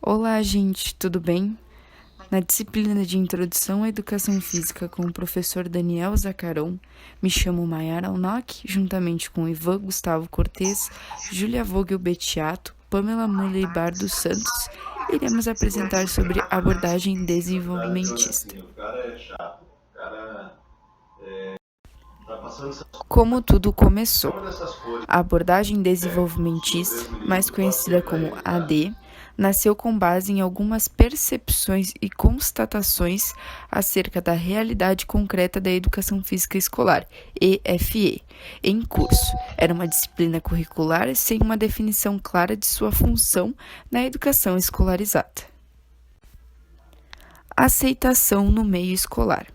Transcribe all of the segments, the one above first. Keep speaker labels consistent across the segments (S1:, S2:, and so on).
S1: Olá, gente, tudo bem? Na disciplina de Introdução à Educação Física com o professor Daniel Zacaron, me chamo Mayara Alnock, juntamente com Ivan Gustavo Cortes, Júlia Vogel Bettiato, Pamela Muleibar dos Santos, iremos apresentar sobre abordagem desenvolvimentista. Como tudo começou. A abordagem desenvolvimentista, mais conhecida como AD, nasceu com base em algumas percepções e constatações acerca da realidade concreta da educação física escolar, EFE, em curso. Era uma disciplina curricular sem uma definição clara de sua função na educação escolarizada. Aceitação no meio escolar.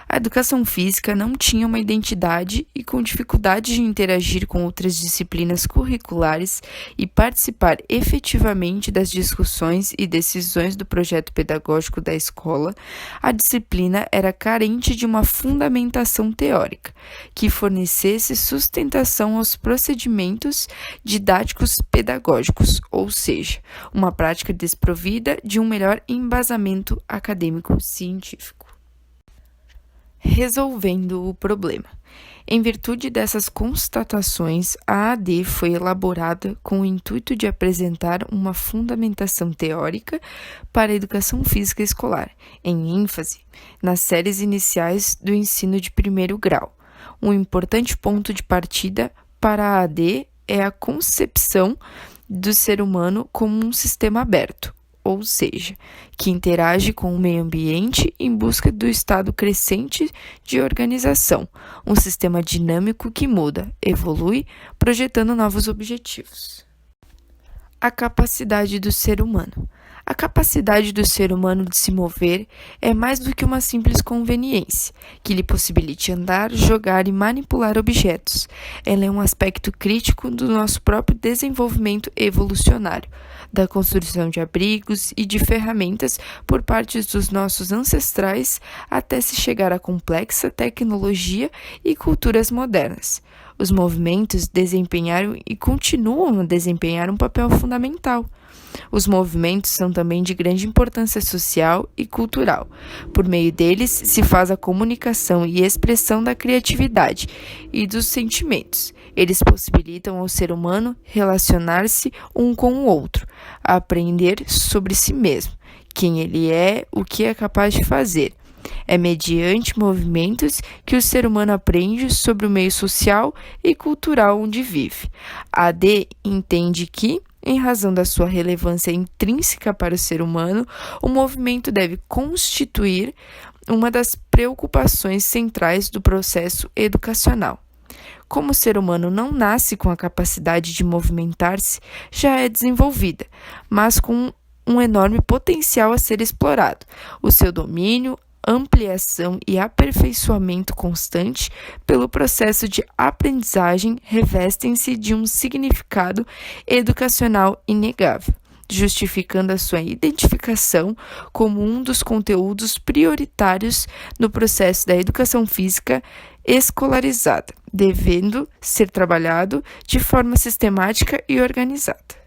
S1: A educação física não tinha uma identidade e, com dificuldade de interagir com outras disciplinas curriculares e participar efetivamente das discussões e decisões do projeto pedagógico da escola, a disciplina era carente de uma fundamentação teórica que fornecesse sustentação aos procedimentos didáticos pedagógicos, ou seja, uma prática desprovida de um melhor embasamento acadêmico-científico. Resolvendo o problema. Em virtude dessas constatações, a AD foi elaborada com o intuito de apresentar uma fundamentação teórica para a educação física escolar, em ênfase nas séries iniciais do ensino de primeiro grau. Um importante ponto de partida para a AD é a concepção do ser humano como um sistema aberto, ou seja, que interage com o meio ambiente em busca do estado crescente de organização, um sistema dinâmico que muda, evolui, projetando novos objetivos. A capacidade do ser humano. A capacidade do ser humano de se mover é mais do que uma simples conveniência, que lhe possibilite andar, jogar e manipular objetos. Ela é um aspecto crítico do nosso próprio desenvolvimento evolucionário, da construção de abrigos e de ferramentas por parte dos nossos ancestrais até se chegar à complexa tecnologia e culturas modernas. Os movimentos desempenharam e continuam a desempenhar um papel fundamental. Os movimentos são também de grande importância social e cultural. Por meio deles, se faz a comunicação e expressão da criatividade e dos sentimentos. Eles possibilitam ao ser humano relacionar-se um com o outro, a aprender sobre si mesmo, quem ele é, o que é capaz de fazer. É mediante movimentos que o ser humano aprende sobre o meio social e cultural onde vive. A AD entende que, em razão da sua relevância intrínseca para o ser humano, o movimento deve constituir uma das preocupações centrais do processo educacional. Como o ser humano não nasce com a capacidade de movimentar-se, já é desenvolvida, mas com um enorme potencial a ser explorado. O seu domínio, ampliação e aperfeiçoamento constante pelo processo de aprendizagem revestem-se de um significado educacional inegável, justificando a sua identificação como um dos conteúdos prioritários no processo da educação física escolarizada, devendo ser trabalhado de forma sistemática e organizada.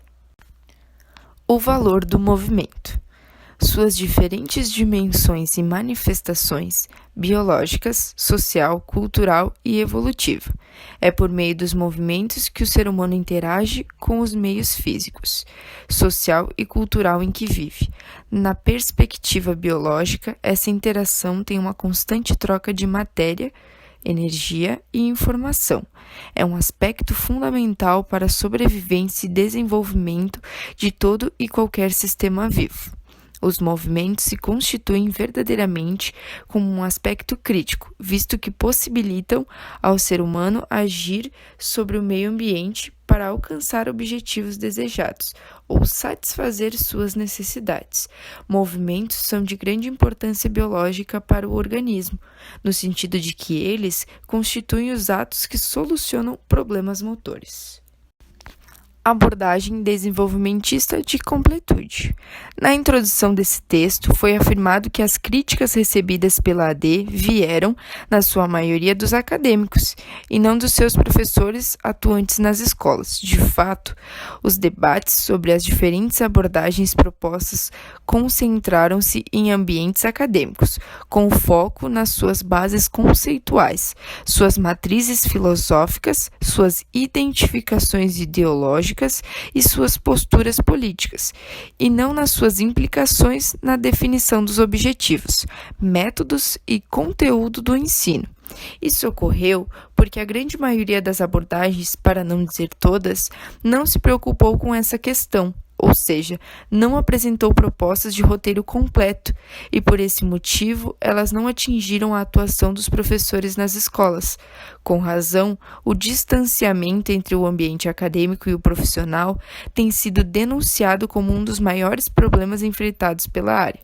S1: O valor do movimento. Suas diferentes dimensões e manifestações biológicas, social, cultural e evolutiva. É por meio dos movimentos que o ser humano interage com os meios físicos, social e cultural em que vive. Na perspectiva biológica, essa interação tem uma constante troca de matéria, energia e informação. É um aspecto fundamental para a sobrevivência e desenvolvimento de todo e qualquer sistema vivo. Os movimentos se constituem verdadeiramente como um aspecto crítico, visto que possibilitam ao ser humano agir sobre o meio ambiente para alcançar objetivos desejados ou satisfazer suas necessidades. Movimentos são de grande importância biológica para o organismo, no sentido de que eles constituem os atos que solucionam problemas motores. Abordagem desenvolvimentista de completude. Na introdução desse texto, foi afirmado que as críticas recebidas pela AD vieram, na sua maioria, dos acadêmicos, e não dos seus professores atuantes nas escolas. De fato, os debates sobre as diferentes abordagens propostas concentraram-se em ambientes acadêmicos, com foco nas suas bases conceituais, suas matrizes filosóficas, suas identificações ideológicas e suas posturas políticas, e não nas suas implicações na definição dos objetivos, métodos e conteúdo do ensino. Isso ocorreu porque a grande maioria das abordagens, para não dizer todas, não se preocupou com essa questão, ou seja, não apresentou propostas de roteiro completo, e por esse motivo elas não atingiram a atuação dos professores nas escolas. Com razão, o distanciamento entre o ambiente acadêmico e o profissional tem sido denunciado como um dos maiores problemas enfrentados pela área.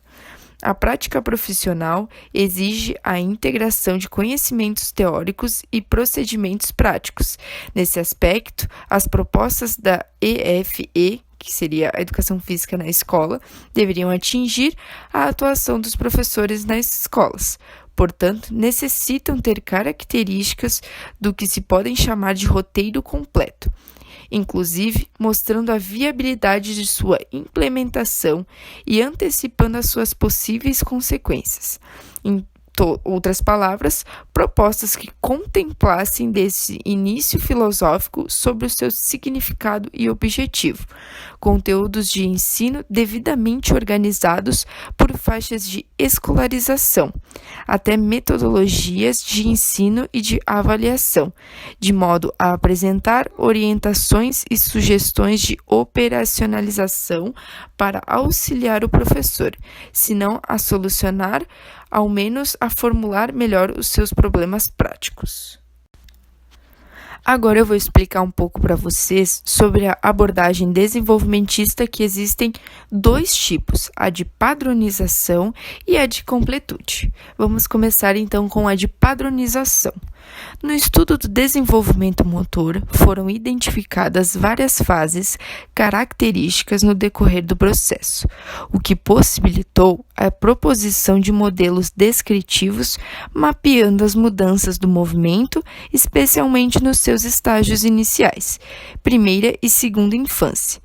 S1: A prática profissional exige a integração de conhecimentos teóricos e procedimentos práticos. Nesse aspecto, as propostas da EFE, que seria a educação física na escola, deveriam atingir a atuação dos professores nas escolas. Portanto, necessitam ter características do que se podem chamar de roteiro completo, inclusive mostrando a viabilidade de sua implementação e antecipando as suas possíveis consequências. Em outras palavras, propostas que contemplassem desse início filosófico sobre o seu significado e objetivo, conteúdos de ensino devidamente organizados por faixas de escolarização, até metodologias de ensino e de avaliação, de modo a apresentar orientações e sugestões de operacionalização para auxiliar o professor, se não a solucionar, ao menos a formular melhor os seus problemas práticos. Agora eu vou explicar um pouco para vocês sobre a abordagem desenvolvimentista, que existem dois tipos, a de padronização e a de completude. Vamos começar então com a de padronização. No estudo do desenvolvimento motor, foram identificadas várias fases características no decorrer do processo, o que possibilitou a proposição de modelos descritivos mapeando as mudanças do movimento, especialmente nos seus estágios iniciais, primeira e segunda infância.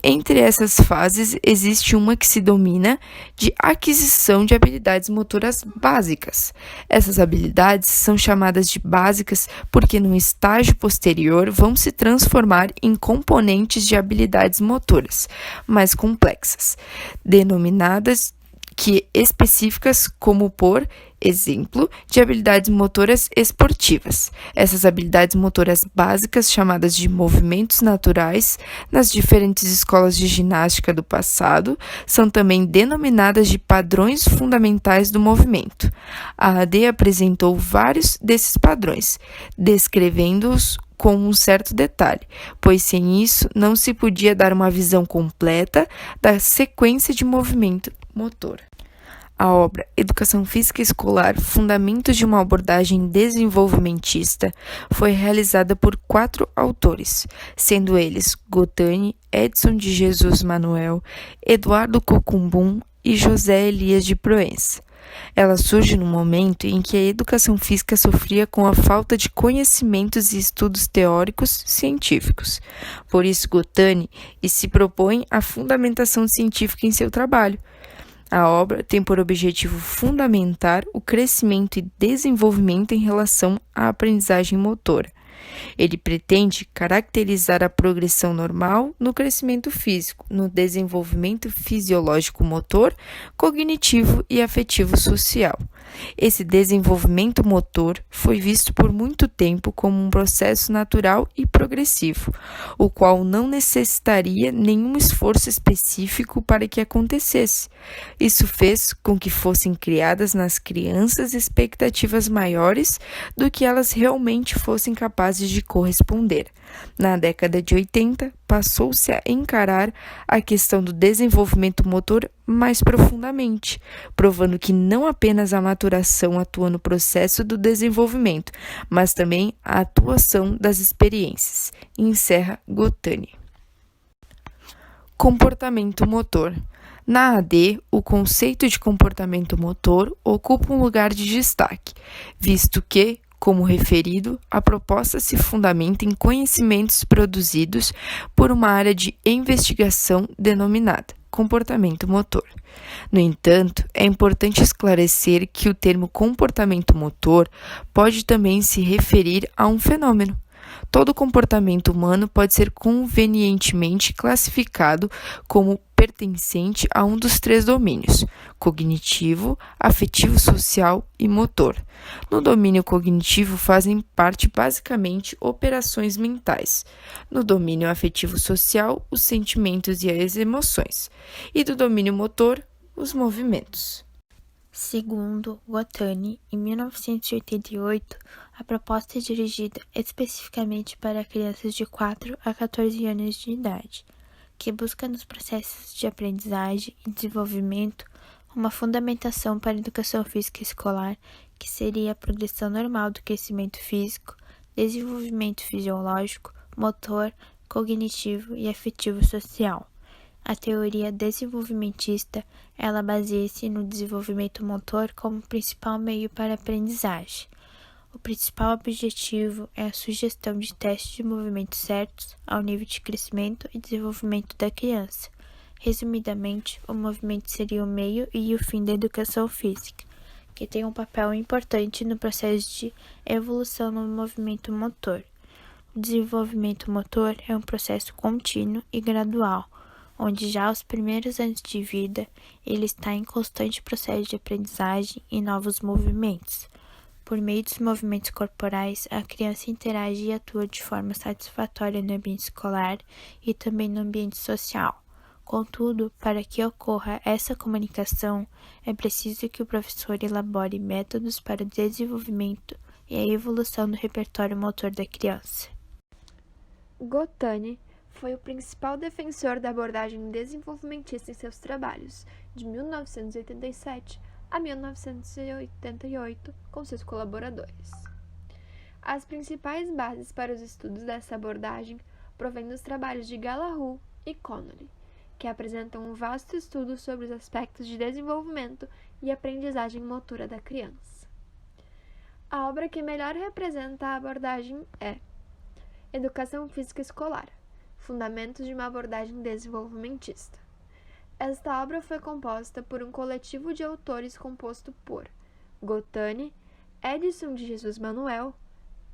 S1: Entre essas fases, existe uma que se domina de aquisição de habilidades motoras básicas. Essas habilidades são chamadas de básicas porque, no estágio posterior, vão se transformar em componentes de habilidades motoras mais complexas, denominadas específicas como, por exemplo, de habilidades motoras esportivas. Essas habilidades motoras básicas, chamadas de movimentos naturais, nas diferentes escolas de ginástica do passado, são também denominadas de padrões fundamentais do movimento. A AD apresentou vários desses padrões, descrevendo-os com um certo detalhe, pois sem isso não se podia dar uma visão completa da sequência de movimento motor. A obra Educação Física Escolar, Fundamentos de uma Abordagem Desenvolvimentista foi realizada por 4 autores, sendo eles Gottani, Edson de Jesus Manuel, Eduardo Cocumbum e José Elias de Proença. Ela surge no momento em que a educação física sofria com a falta de conhecimentos e estudos teóricos científicos. Por isso, Gottani se propõe a fundamentação científica em seu trabalho. A obra tem por objetivo fundamentar o crescimento e desenvolvimento em relação à aprendizagem motora. Ele pretende caracterizar a progressão normal no crescimento físico, no desenvolvimento fisiológico-motor, cognitivo e afetivo-social. Esse desenvolvimento motor foi visto por muito tempo como um processo natural e progressivo, o qual não necessitaria nenhum esforço específico para que acontecesse. Isso fez com que fossem criadas nas crianças expectativas maiores do que elas realmente fossem capazes de corresponder. Na década de 80, passou-se a encarar a questão do desenvolvimento motor mais profundamente, provando que não apenas a maturação atua no processo do desenvolvimento, mas também a atuação das experiências, encerra Gottani. Comportamento motor. Na AD, o conceito de comportamento motor ocupa um lugar de destaque, visto que, como referido, a proposta se fundamenta em conhecimentos produzidos por uma área de investigação denominada comportamento motor. No entanto, é importante esclarecer que o termo comportamento motor pode também se referir a um fenômeno. Todo comportamento humano pode ser convenientemente classificado como pertencente a um dos três domínios: cognitivo, afetivo social e motor. No domínio cognitivo fazem parte basicamente operações mentais. No domínio afetivo social, os sentimentos e as emoções. E do domínio motor, os movimentos.
S2: Segundo Gottani, em 1988, a proposta é dirigida especificamente para crianças de 4 a 14 anos de idade, que busca nos processos de aprendizagem e desenvolvimento uma fundamentação para a educação física escolar, que seria a progressão normal do crescimento físico, desenvolvimento fisiológico, motor, cognitivo e afetivo social. A teoria desenvolvimentista, ela baseia-se no desenvolvimento motor como principal meio para a aprendizagem. O principal objetivo é a sugestão de testes de movimentos certos ao nível de crescimento e desenvolvimento da criança. Resumidamente, o movimento seria o meio e o fim da educação física, que tem um papel importante no processo de evolução no movimento motor. O desenvolvimento motor é um processo contínuo e gradual, onde já aos primeiros anos de vida ele está em constante processo de aprendizagem e novos movimentos. Por meio dos movimentos corporais, a criança interage e atua de forma satisfatória no ambiente escolar e também no ambiente social. Contudo, para que ocorra essa comunicação, é preciso que o professor elabore métodos para o desenvolvimento e a evolução do repertório motor da criança.
S3: Gottani foi o principal defensor da abordagem desenvolvimentista em seus trabalhos, de 1987 a 1988, com seus colaboradores. As principais bases para os estudos dessa abordagem provêm dos trabalhos de Gallagher e Connolly, que apresentam um vasto estudo sobre os aspectos de desenvolvimento e aprendizagem motora da criança. A obra que melhor representa a abordagem é Educação Física Escolar, Fundamentos de uma Abordagem Desenvolvimentista. Esta obra foi composta por um coletivo de autores composto por Gottani, Edson de Jesus Manuel,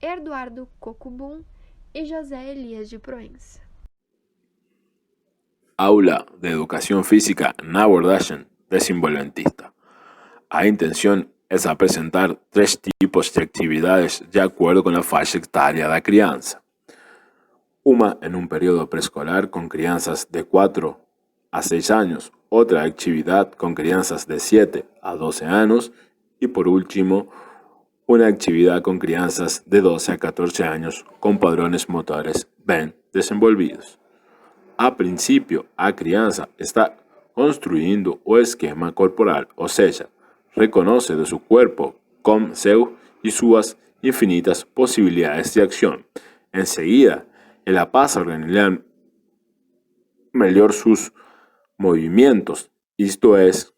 S3: Eduardo Cocubum e José Elias de Proença.
S4: Aula de Educación Física na abordagem desenvolvimentista. A intención es apresentar 3 tipos de actividades de acuerdo con la faixa etária da criança. Uma en un periodo preescolar con crianças de 4 a 6 años, otra actividad con crianças de 7 a 12 años y por último, una actividad con crianças de 12 a 14 años con padrões motores bem desenvolvidos. A princípio, a criança está construindo o esquema corporal, ou seja, reconoce de su cuerpo como seu y sus infinitas posibilidades de acción. Enseguida, ela pasa a organizar mejor sus movimientos, esto es,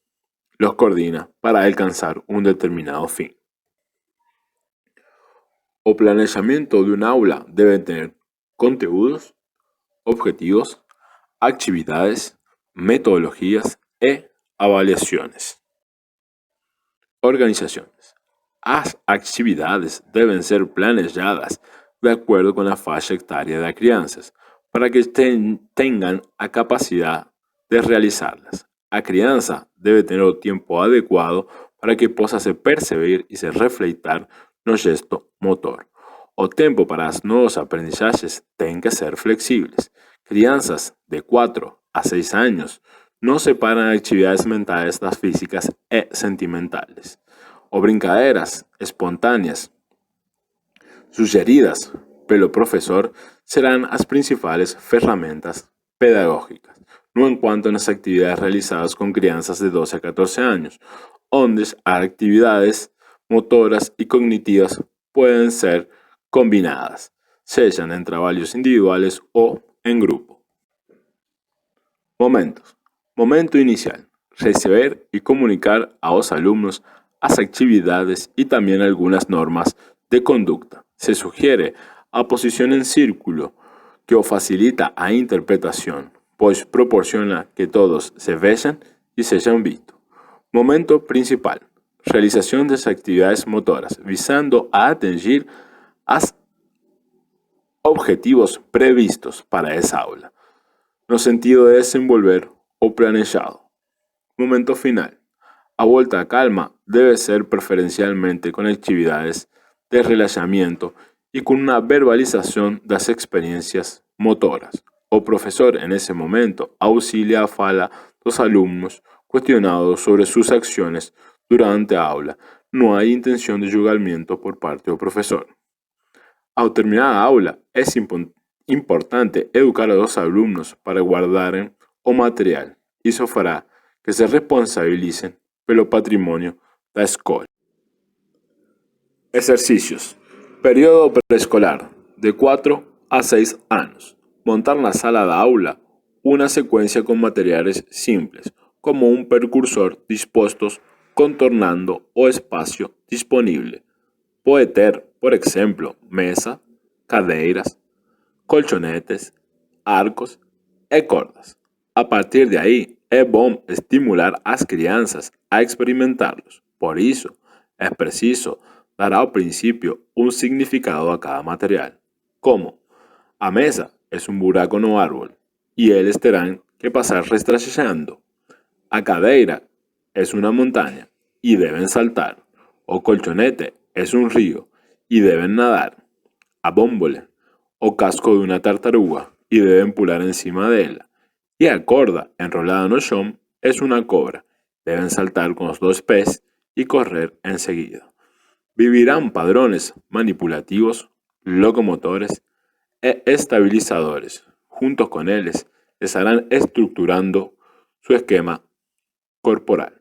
S4: los coordina para alcanzar un determinado fin. O planejamiento de un aula debe tener conteúdos, objetivos, actividades, metodologías e avaliaciones. Organizaciones. As actividades deben ser planejadas de acuerdo con la faixa etária de crianças, para que tengan a capacidad de realizarlas. A criança debe tener o tiempo adecuado para que possa se perceber y se reflejar no gesto motor. O tempo para as novas aprendizajes tem que ser flexibles. Crianças de 4 a 6 años no separan actividades mentais das físicas e sentimentales. O brincadeiras espontâneas sugeridas pelo professor serán as principais ferramentas pedagógicas, no enquanto nas actividades realizadas com crianças de 12 a 14 años, onde as actividades motoras e cognitivas pueden ser combinadas, sejam em trabalhos individuales ou em grupo. Momentos. Momento inicial. Receber e comunicar aos alunos as atividades e também algumas normas de conduta. Se sugiere a posição em círculo, que o facilita a interpretação, pois proporciona que todos se vejam e sejam vistos. Momento principal. Realização das atividades motoras, visando a atingir os objetivos previstos para essa aula, no sentido de desenvolver o planejado. Momento final. A volta à calma deve ser preferencialmente com atividades de relaxamento e com uma verbalização das experiências motoras. O professor, en ese momento, auxilia a fala dos alunos questionados sobre suas ações durante a aula. Não há intenção de julgamento por parte do professor. Ao terminar a aula, é importante educar a los alunos para guardarem o material. Isso fará que se responsabilicem pelo patrimônio da escola. Exercícios. Período preescolar, de 4 a 6 anos. Montar na sala da aula uma sequência com materiais simples, como um percursor dispostos contornando o espaço disponível. Pode ter, por exemplo, mesa, cadeiras, colchonetes, arcos e cordas. A partir de aí, é bom estimular as crianças a experimentá-los. Por isso, é preciso dar ao princípio um significado a cada material, como a mesa é um buraco no árbol e eles terão que passar rastrejando. A cadeira é uma montanha e devem saltar. O colchonete é um rio e devem nadar. A bómbola, o casco de uma tartaruga e devem pular encima dela. E a corda enrolada no chão é uma cobra. Devem saltar com os 2 pés e correr em seguida. Vivirán padrões manipulativos, locomotores e estabilizadores. Juntos con eles, estarán estructurando su esquema corporal.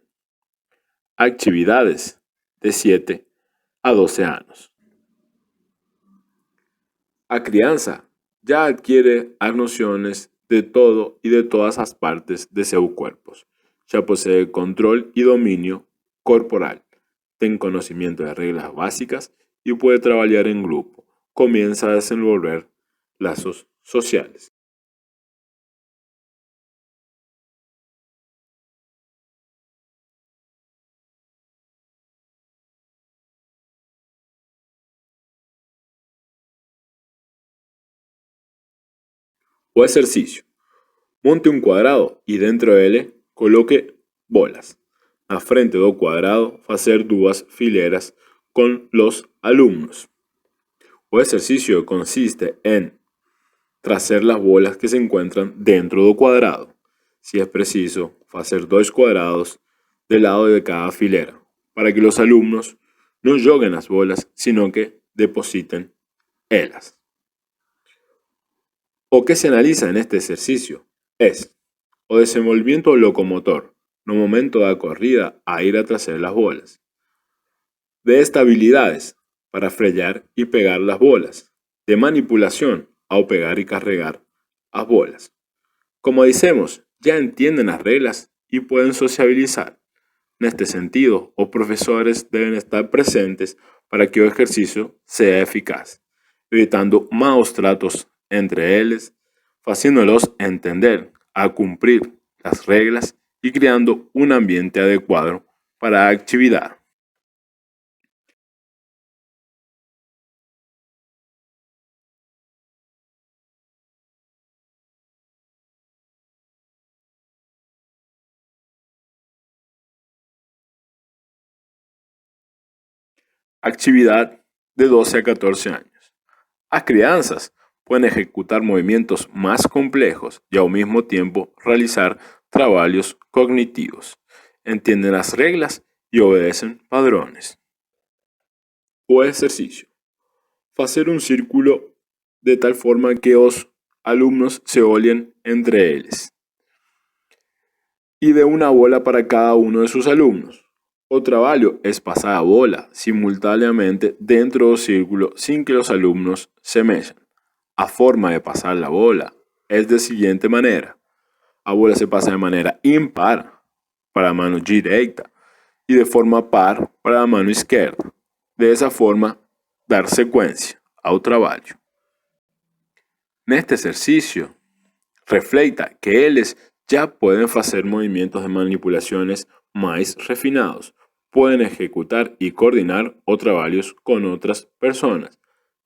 S4: Actividades de 7 a 12 anos. A criança já adquiere as noções de todo e de todas as partes de seu corpo. Já possui controle e domínio corporal. Tem conhecimento de regras básicas e pode trabalhar em grupo. Comienza a desenvolver lazos sociales. O exercício. Monte um quadrado e dentro dele coloque bolas. Na frente do quadrado, fazer 2 fileiras com os alunos. O exercício consiste em trazer as bolas que se encontram dentro do quadrado. Se é preciso, fazer 2 quadrados de lado de cada fileira, para que os alunos não joguem as bolas, sino que depositem elas. O que se analiza neste exercício é o desenvolvimento locomotor no momento da corrida a ir a trazer as bolas, de estabilidades para frear y pegar las bolas, de manipulación ao pegar y carregar as bolas. Como decimos, ya entienden las reglas y pueden sociabilizar. Neste sentido, os profesores deben estar presentes para que o ejercicio sea eficaz, evitando maus tratos entre eles, haciéndolos entender a cumplir las reglas y creando un ambiente adecuado para la actividad. Actividad de 12 a 14 años. As crianças pueden ejecutar movimientos más complejos y al mismo tiempo realizar trabajos cognitivos. Entienden las reglas y obedecen padrones. O ejercicio. Hacer un círculo de tal forma que los alumnos se olhem entre ellos y de una bola para cada uno de sus alumnos. O trabalho é passar a bola simultaneamente dentro do círculo sin que los alumnos se mexan. A forma de pasar la bola es de siguiente manera. a bola se pasa de manera impar para la mano direita y de forma par para la mano izquierda. De esa forma, dar sequência ao trabalho. Neste exercício, refleita que eles ya pueden hacer movimientos de manipulaciones más refinados, pueden ejecutar y coordinar o trabajos con otras personas.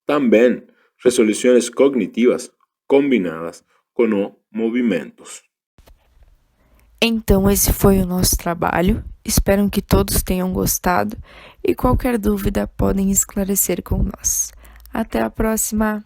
S4: También resoluciones cognitivas combinadas com movimentos.
S1: Então, esse foi o nosso trabalho. Espero que todos tenham gostado e qualquer dúvida podem esclarecer com nós. Até a próxima!